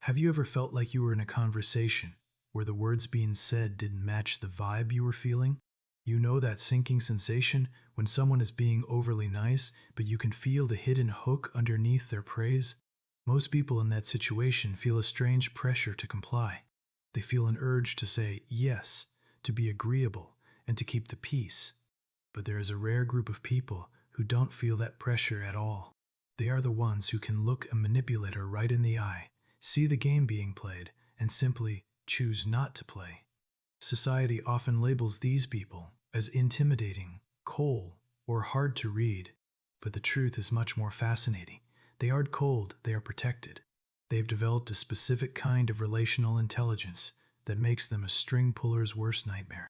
Have you ever felt like you were in a conversation where the words being said didn't match the vibe you were feeling? You know that sinking sensation when someone is being overly nice, but you can feel the hidden hook underneath their praise? Most people in that situation feel a strange pressure to comply. They feel an urge to say yes, to be agreeable, and to keep the peace. But there is a rare group of people who don't feel that pressure at all. They are the ones who can look a manipulator right in the eye, see the game being played, and simply choose not to play. Society often labels these people as intimidating, cold, or hard to read. But the truth is much more fascinating. They aren't cold, they are protected. They have developed a specific kind of relational intelligence that makes them a string puller's worst nightmare.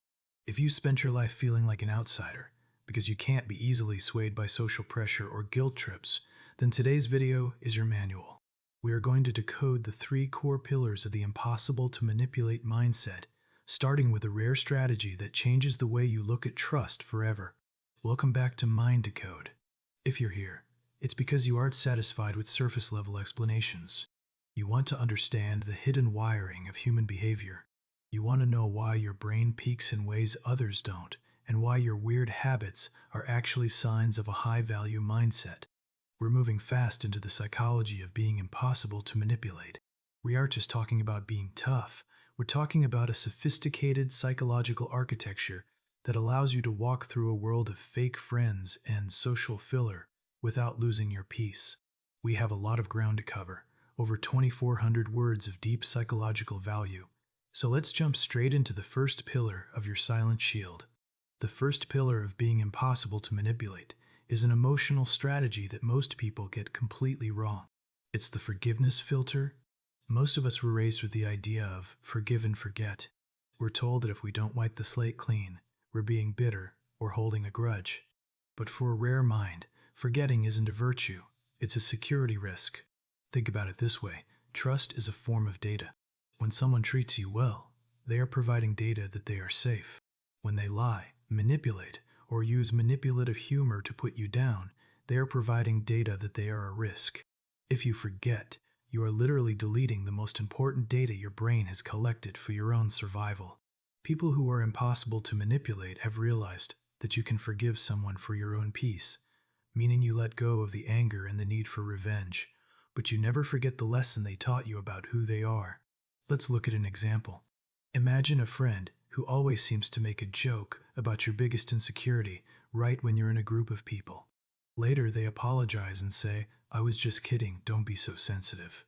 If you spent your life feeling like an outsider because you can't be easily swayed by social pressure or guilt trips, then today's video is your manual. We are going to decode the three core pillars of the impossible to manipulate mindset, starting with a rare strategy that changes the way you look at trust forever. Welcome back to Mind Decode. If you're here, it's because you aren't satisfied with surface-level explanations. You want to understand the hidden wiring of human behavior. You want to know why your brain peaks in ways others don't, and why your weird habits are actually signs of a high-value mindset. We're moving fast into the psychology of being impossible to manipulate. We aren't just talking about being tough. We're talking about a sophisticated psychological architecture that allows you to walk through a world of fake friends and social filler without losing your peace. We have a lot of ground to cover, over 2,400 words of deep psychological value. So let's jump straight into the first pillar of your silent shield. The first pillar of being impossible to manipulate is an emotional strategy that most people get completely wrong. It's the forgiveness filter. Most of us were raised with the idea of forgive and forget. We're told that if we don't wipe the slate clean, we're being bitter or holding a grudge. But for a rare mind, forgetting isn't a virtue, it's a security risk. Think about it this way: trust is a form of data. When someone treats you well, they are providing data that they are safe. When they lie, manipulate, or use manipulative humor to put you down, they are providing data that they are a risk. If you forget, you are literally deleting the most important data your brain has collected for your own survival. People who are impossible to manipulate have realized that you can forgive someone for your own peace, meaning you let go of the anger and the need for revenge, but you never forget the lesson they taught you about who they are. Let's look at an example. Imagine a friend who always seems to make a joke about your biggest insecurity right when you're in a group of people. Later, they apologize and say, "I was just kidding, don't be so sensitive."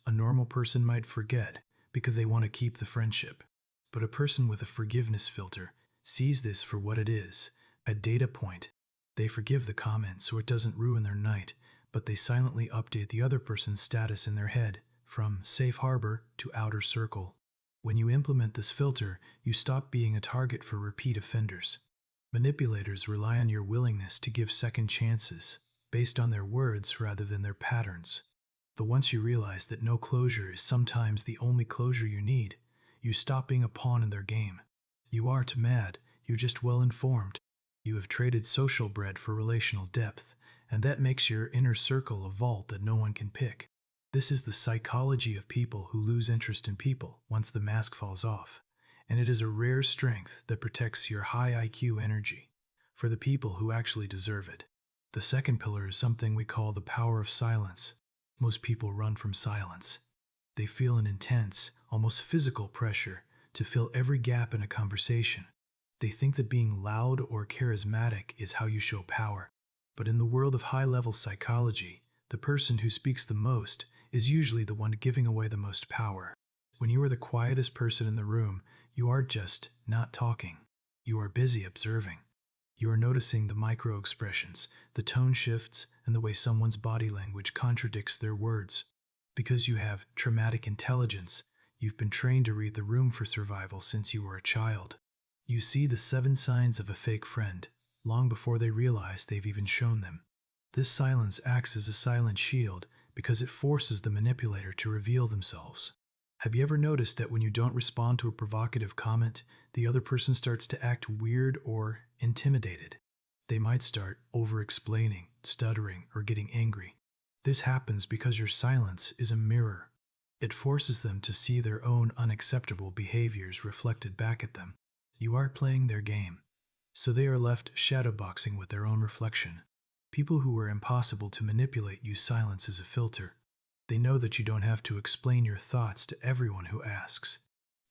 A normal person might forget because they want to keep the friendship. But a person with a forgiveness filter sees this for what it is, a data point. They forgive the comment so it doesn't ruin their night, but they silently update the other person's status in their head, from safe harbor to outer circle. When you implement this filter, you stop being a target for repeat offenders. Manipulators rely on your willingness to give second chances, based on their words rather than their patterns. But once you realize that no closure is sometimes the only closure you need, you stop being a pawn in their game. You aren't mad, you're just well informed. You have traded social bread for relational depth, and that makes your inner circle a vault that no one can pick. This is the psychology of people who lose interest in people once the mask falls off, and it is a rare strength that protects your high IQ energy for the people who actually deserve it. The second pillar is something we call the power of silence. Most people run from silence. They feel an intense, almost physical pressure to fill every gap in a conversation. They think that being loud or charismatic is how you show power. But in the world of high-level psychology, the person who speaks the most is usually the one giving away the most power. When you are the quietest person in the room, you are just not talking. You are busy observing. You are noticing the micro-expressions, the tone shifts, and the way someone's body language contradicts their words. Because you have traumatic intelligence, you've been trained to read the room for survival since you were a child. You see the 7 signs of a fake friend, long before they realize they've even shown them. This silence acts as a silent shield because it forces the manipulator to reveal themselves. Have you ever noticed that when you don't respond to a provocative comment, the other person starts to act weird or intimidated? They might start over-explaining, stuttering, or getting angry. This happens because your silence is a mirror. It forces them to see their own unacceptable behaviors reflected back at them. You are playing their game, so they are left shadowboxing with their own reflection. People who are impossible to manipulate use silence as a filter. They know that you don't have to explain your thoughts to everyone who asks.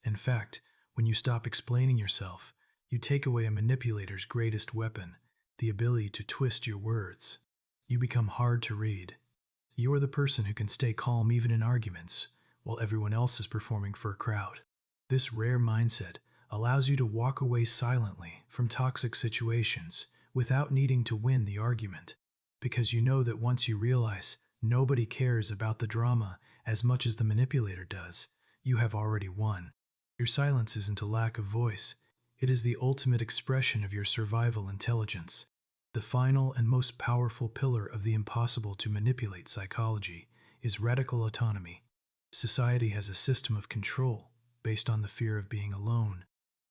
In fact, when you stop explaining yourself, you take away a manipulator's greatest weapon, the ability to twist your words. You become hard to read. You are the person who can stay calm even in arguments, while everyone else is performing for a crowd. This rare mindset allows you to walk away silently from toxic situations without needing to win the argument, because you know that once you realize nobody cares about the drama as much as the manipulator does, you have already won. Your silence isn't a lack of voice, it is the ultimate expression of your survival intelligence. The final and most powerful pillar of the impossible to manipulate psychology is radical autonomy. Society has a system of control based on the fear of being alone.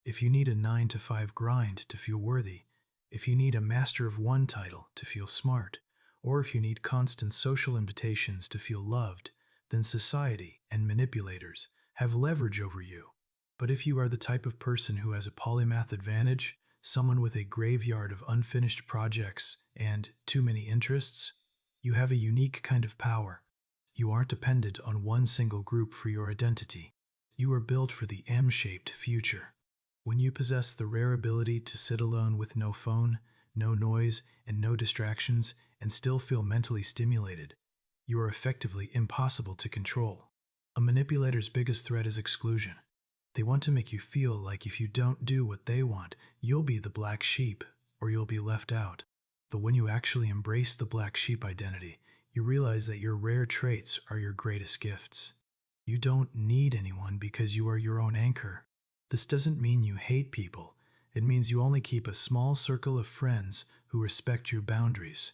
If you need a 9 to 5 grind to feel worthy, if you need a master of one title to feel smart, or if you need constant social invitations to feel loved, then society and manipulators have leverage over you. But if you are the type of person who has a polymath advantage, someone with a graveyard of unfinished projects and too many interests, you have a unique kind of power. You aren't dependent on one single group for your identity. You are built for the M-shaped future. When you possess the rare ability to sit alone with no phone, no noise, and no distractions, and still feel mentally stimulated, you are effectively impossible to control. A manipulator's biggest threat is exclusion. They want to make you feel like if you don't do what they want, you'll be the black sheep, or you'll be left out. But when you actually embrace the black sheep identity, you realize that your rare traits are your greatest gifts. You don't need anyone because you are your own anchor. This doesn't mean you hate people. It means you only keep a small circle of friends who respect your boundaries.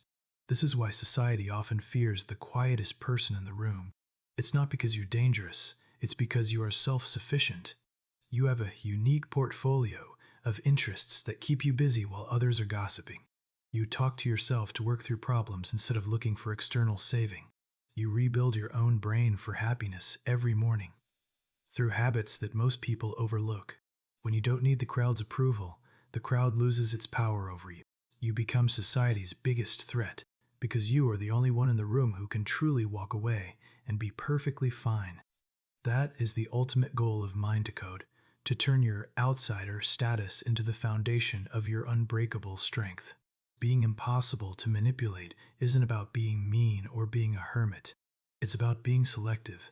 This is why society often fears the quietest person in the room. It's not because you're dangerous, it's because you are self-sufficient. You have a unique portfolio of interests that keep you busy while others are gossiping. You talk to yourself to work through problems instead of looking for external saving. You rebuild your own brain for happiness every morning through habits that most people overlook. When you don't need the crowd's approval, the crowd loses its power over you. You become society's biggest threat because you are the only one in the room who can truly walk away and be perfectly fine. That is the ultimate goal of Decode, to turn your outsider status into the foundation of your unbreakable strength. Being impossible to manipulate isn't about being mean or being a hermit. It's about being selective.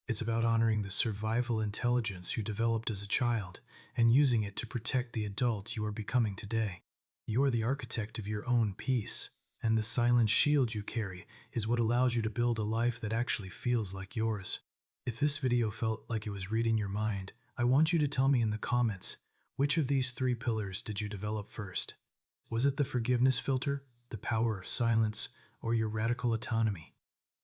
It's about honoring the survival intelligence you developed as a child and using it to protect the adult you are becoming today. You are the architect of your own peace, and the silent shield you carry is what allows you to build a life that actually feels like yours. If this video felt like it was reading your mind, I want you to tell me in the comments, which of these 3 pillars did you develop first? Was it the forgiveness filter, the power of silence, or your radical autonomy?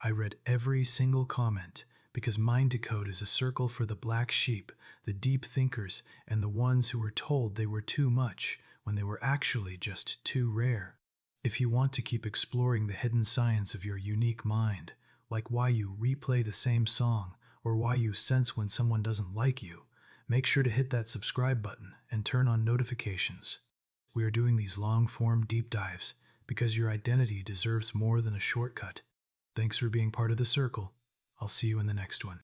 I read every single comment because Decode is a circle for the black sheep, the deep thinkers, and the ones who were told they were too much when they were actually just too rare. If you want to keep exploring the hidden science of your unique mind, like why you replay the same song or why you sense when someone doesn't like you, make sure to hit that subscribe button and turn on notifications. We are doing these long-form deep dives because your identity deserves more than a shortcut. Thanks for being part of the circle. I'll see you in the next one.